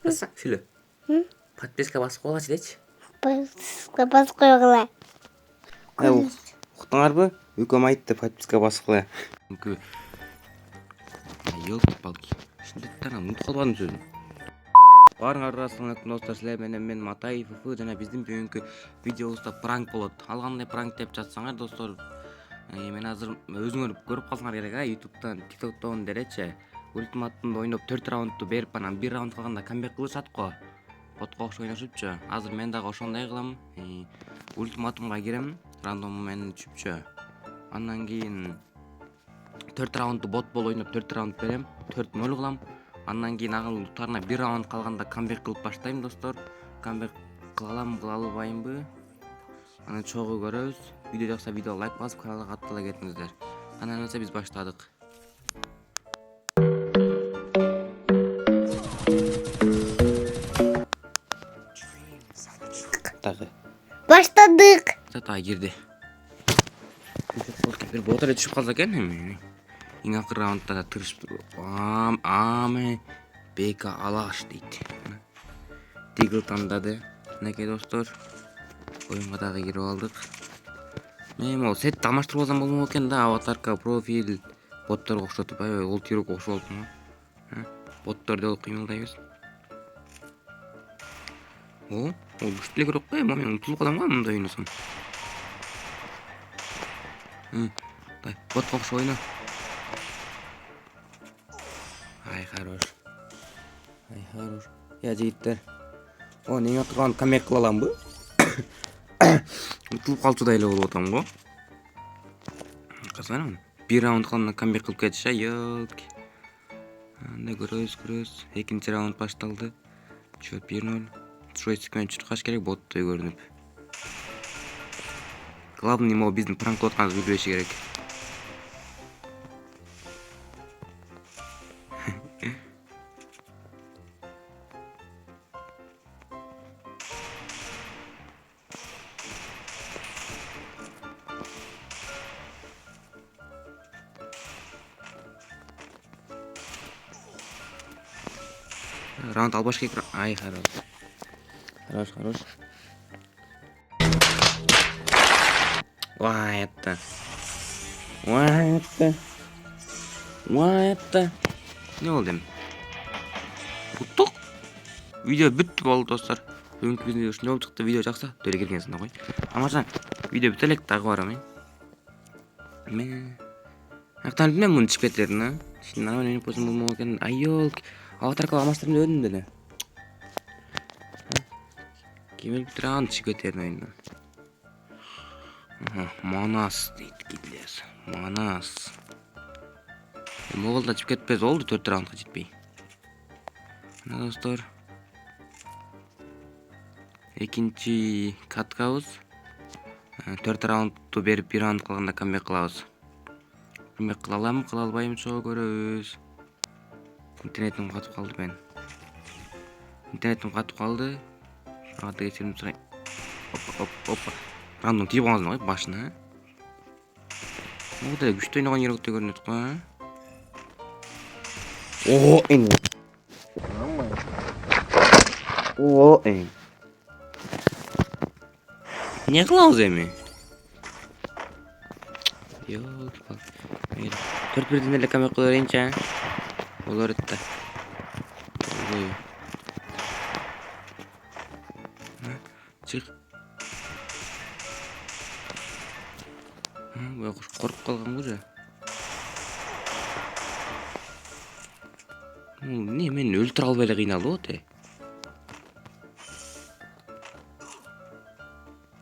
Аса, шүлі. Подписка басып қойғашы дечі. Подписка басып қойғыла. Ұқтыңар бі? Өкем айтты, подписка басып қоя. Өке. Елки-палки. Шындеттен ұмыт қалбадым сөзін. Барыңар ассалаумағалейкум достар, сіздермен мен Матаев жана биздин бүгүнкү видеобузда пранк болот. Ал кандай пранк деп жатсаңар достор, мен азыр өзүңөр көрүп калсаңар керек, YouTube'дан, TikTok'тон делечи. Ультиматтымды ойноп 4 раундту берип, анан 1 раунд калганда камбек кылышат го. Ботко окшоп ойношупчу. Азыр мен дагы ошондой кылам. Ультиматумга кирем, рандом менен түшүпчү. Андан кийин 4 раундту бот болуп ойноп 4 раунд берем, 4-0 кылам. Андан кийин агыл утарына 1 раунд калганда камбек кылып баштайм достор. Камбек кыла албаймбы? Аны чогуу көрөбүз. Видео жакса видео лайк басып, каналга каттала кетиңиздер. Анан эле биз баштадык. Тагы. Баштадык. Зата кирди. Бир ботор түшүп калса экен эми. Эң акыр раундда да тырышып аме бека алаш дейт. Дигл тандады. Неке достор. Оюнга дагы кирип алдык. Мен могу сетти алмаштырып алсам болмок экен да, аватарка, профиль, ботторго окшотуп, ол тирок окшоп алыптыр. Боттор деп кыймылдайбыз. Ол күчтүү эле көрөк кой, мен унутулуп калам го мындай ойносом. Ботко окшоп ойно. Ай, хорош. Я жигиттер. Эң акырган камек кыла аламбы? Утулуп калчудай эле болуп атам го. Казарам. 1 раунд калганда камек кылып кетиш, ёлки. Анда көрөбүз. Экинчи раунд башталды. Чөп 1-0. Джойстик менен чуркаш керек, боттой көрүнүп. Главный могу биздин пранк кылып атканыбызды билбеши керек. Раунд албаш керек. Ай, хорош. Вай, это. Не болду эми? Уттук. Видео бүттү болду достор. Бүгүнкү видео ушундай болуп чыкты. Видео жакса деле келгенсиңер кой. Амажан видео бүтө элек дагы барам. Мен актан мен муну чип кетердин, Şimdi ana oynup bozum болмок экен. Айол. Аватарка алмаштырып өдүм деле. Кемел битиран чип кетердин ойундан. Манас дейт кидлес. Манас. Моголда чип кетпез болду 4 раундга жетпей. Мына достор. Экинчи каткабыз. 4 раундту берип 1 раунд калганда камбек кылабыз. Камбек кыла аламбы, кыла албаймбы чогуу көрөбүз. Интернетим катып калды мен. Аты кечирим сурайм. Опа. Рандом тийип калгансың ғой башына. Мындай күчтүү ойногон керектей көрүнөт го. Не кылабыз эми? Ёлки-палки. 4-1 эле камера кыла берейинчи, болор да. Чык. Коркуп калган уже. Не мени өлтүрө албай эле кыйналып атат.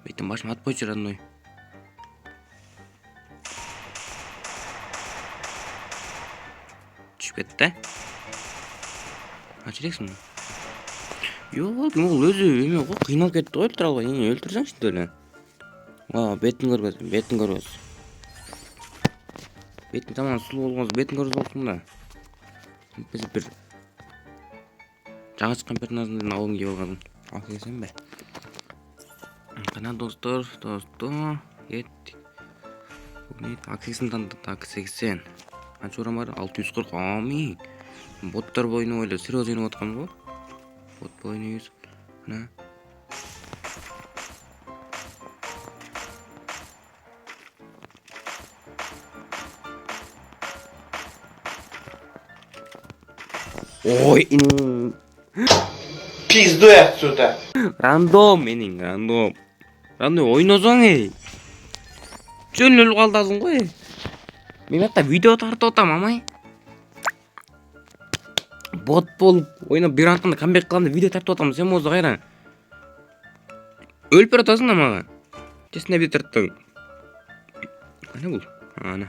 Бетим башым атпойчу родной. Түшүп кетти. Ачырексиң? Жок, могул өзү эме го, кыйналып кетти го, өлтүрө албай. Өлтүрсөңчү деле. Бетин көрбөз. Бетин тамам сулуу болгонсо бетин көрбөз болсун да. Биз бир жаңы чыккан персонаждын абын кийип алган. Аксесемби? Кана достор, кеттик. Аксесин тандык, аксесин. Канча урам бар? 640. Ами. Боттор бойну эле серьез ойноп аткан го. Bot oynuyoruz. Ne? Ой, Пиздуй отсюда. рандом менің рандом. Рандом ойнасаң жөн қалдасың ғой. Мен атта видео тартып отам амай. Бот болып ойнап бір антында камбек қыламын видео тартып отам. Сен мозы қайран. Өліп бара жатасың да маған. Кесіне видео тарттың. Қане бұл? Ана.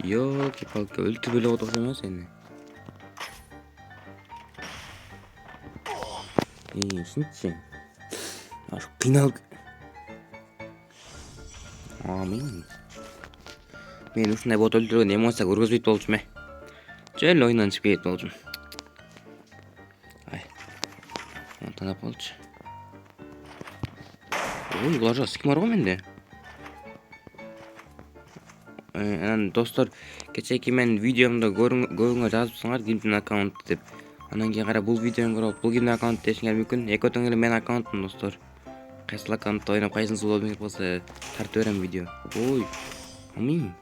Ёлки-палки, өлтіріп өліп отырсың ба сені? Сінтші. Ашу қиналып. Мен осындай бот өлтірген эмоция көргізбейді болчу ме? Жөл ойынан шығып кетіп болчу. Ай. Танап болчу. Ой, бұлар жағы ским бар ғой менде. Анан достор, кечеки мен видеомда көрүңөр жазыпсыңар кимдин аккаунту деп. Анан кейін кара бул видеону көрүп, бул кимдин аккаунту дешиңер мүмкүн. Экөөтөң эле менин аккаунтум достор. Кайсыл аккаунтта ойнап, кайсынысы болот болсо тартып берем видео. Ой. Ами.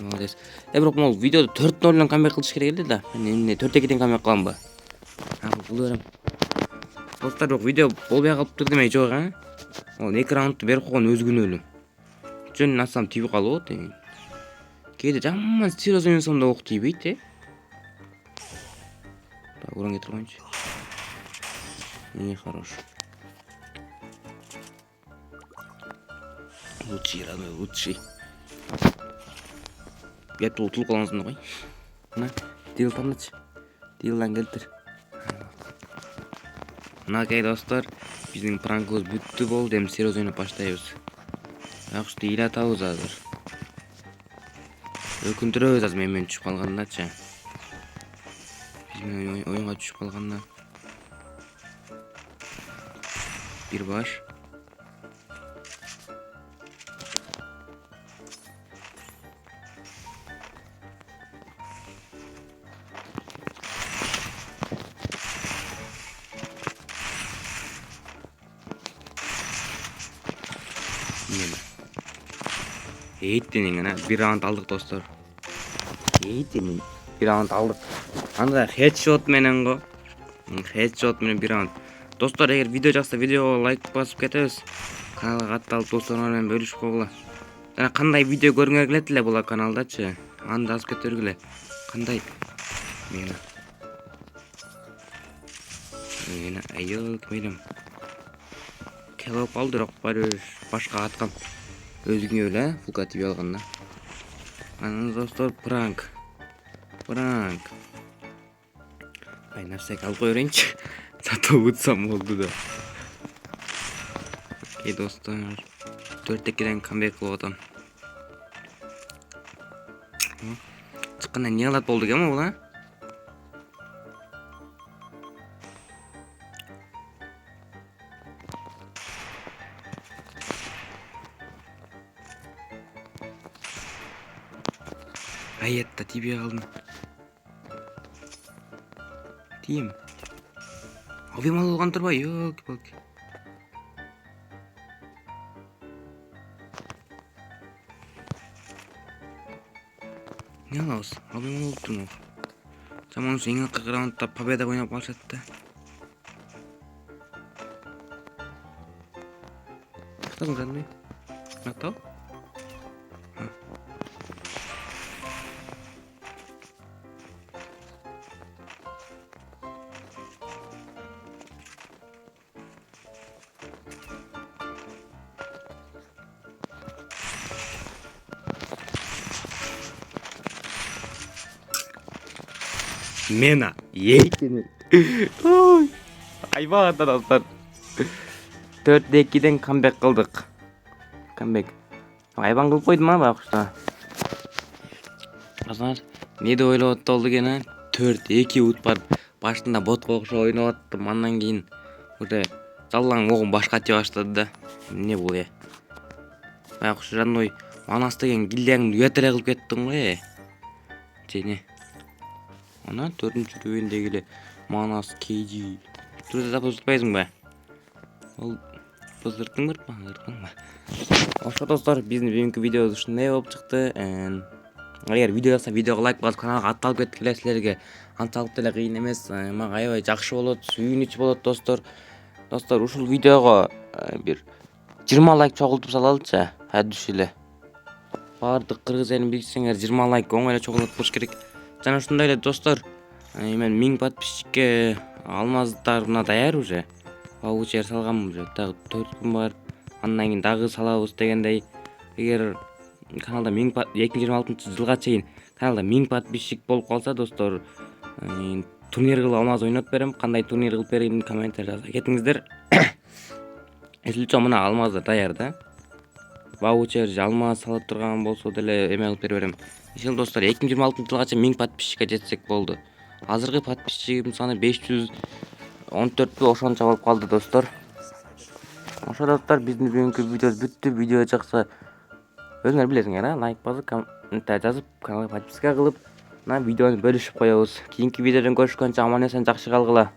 Молодец. Бирок могу видеоду 4-0 камбек кылыш керек эле да. Мен эмне 4-2 камбек кыламбы? Бул берем. Достор, бирок видео болбой калыптыр демей жок, Ол 2 раундту берип койгон өзгүнөлүү. Жөн насам тийип калып атат. Кейде жаман серьез ойносом да ок тийбейт, Так, уран кетирип коеюнчу. Хорош. Лучший, родной, лучший. Get ұтылып қалғансың ғой. Мына, дил танычы. Дилдан келтір. Мынакей достар, біздің пранкыбыз бүттү болды, эми серьез ойнап баштайбыз. Акшты ыйлатабыз азыр. Өкүндүрөбүз азыр менен түшүп калгандачы. Биз менен оюнга түшүп калганда. Бир баш. Eğittiğinin ana bir round aldık dostlar. Eğittiğinin bir round aldık. Anda headshot menen go. Headshot menen bir round. Dostlar eğer video жақса videoga like басып кетебиz. Каналга катталып досторlar менен бөлүшүп койгула. Жана кандай видео көргүңөр келет эле бул каналдачы. Аны жазып кетергиле. Кандай? Мени айыл кемелем. Келип калды бирок башка аткан. Özgün öyle, Fuka TV alganda. Ananız dostlar prank. Ay narsak alıp öğrenç. Zaten uçsam oldu da. Okey dostlar. 4-2'den comeback kılıp adam. Çıkkanda niye alat olduk ama bu lan? Hayatta tibiye aldım. Diyeyim. Abim algan turba yok bak. Ne alıyorsun? Abim oldu mu? Zaman sonra yine 40 roundda победа oynayıp başlattı. Baktın sen mi? Baktın? Mena yeğitini. Ayva atan dostlar. 4-2'den comeback kıldık. Comeback. Ayvan kılıp koydum ha bak işte. Dostlar ne de öyle oldu gene 4-2 ut var. Başında bot kokuşu oynap attım. Andan keyin burada жаллаң оғым башқа тие баштады да. Не бұл Баяғы жаной манас деген гильдияңды үйәтірі қылып кеттің ғой. Жене. Ана 4-ші рөвендегіле Манас KG. Түрде да бұзылтпайсың ба? Ол бұзырттың ба? Ошо достор, биздин бүгүнкү видеобуз ушундай болуп чыкты. Эгер видео жакса видеого лайк басып каналга атталып кеткиле силерге. Анчалык деле кыйын эмес. Мага аябай жакшы болот, сүйүнүч болот достор. Достор, ушул видеого бир 20 лайк чогултуп салалычы. Адыш эле. Бардык кыргыз элин билсеңер 20 лайк оңой эле чогултуп болуш керек. Жана ушундай эле достор, мен 1000 подписчикке алмаздар мына даяр уже. Ваучер салгам уже. Дагы 4 күн бар. Андан кийин дагы салабыз дегендей. Эгер каналда 2026-жылга чейин каналда 1000 подписчик болуп калса достор, турнир кылып алмаз ойноп берем. Кандай турнир кылып берейин комментарий жаза кетиңиздер. Эсилчө мына алмаздар даяр да. Ваучер алмаз салып турган болсо деле эме кылып бере берем. Ишил достор, 2026-жылга чейин 1000 подписчикке жетсек болду. Азыркы подписчигим саны 514 ошончо болуп калды достор. Ошо достор, биздин бүгүнкү видеобуз бүттү. Видео жакса өзүңөр билесиңер, лайк басып, коммент жазып, каналга подписка кылып, мына видеону бөлүшүп коебуз. Кийинки видеодон көрүшкөнчө аман эсен жакшы калгыла.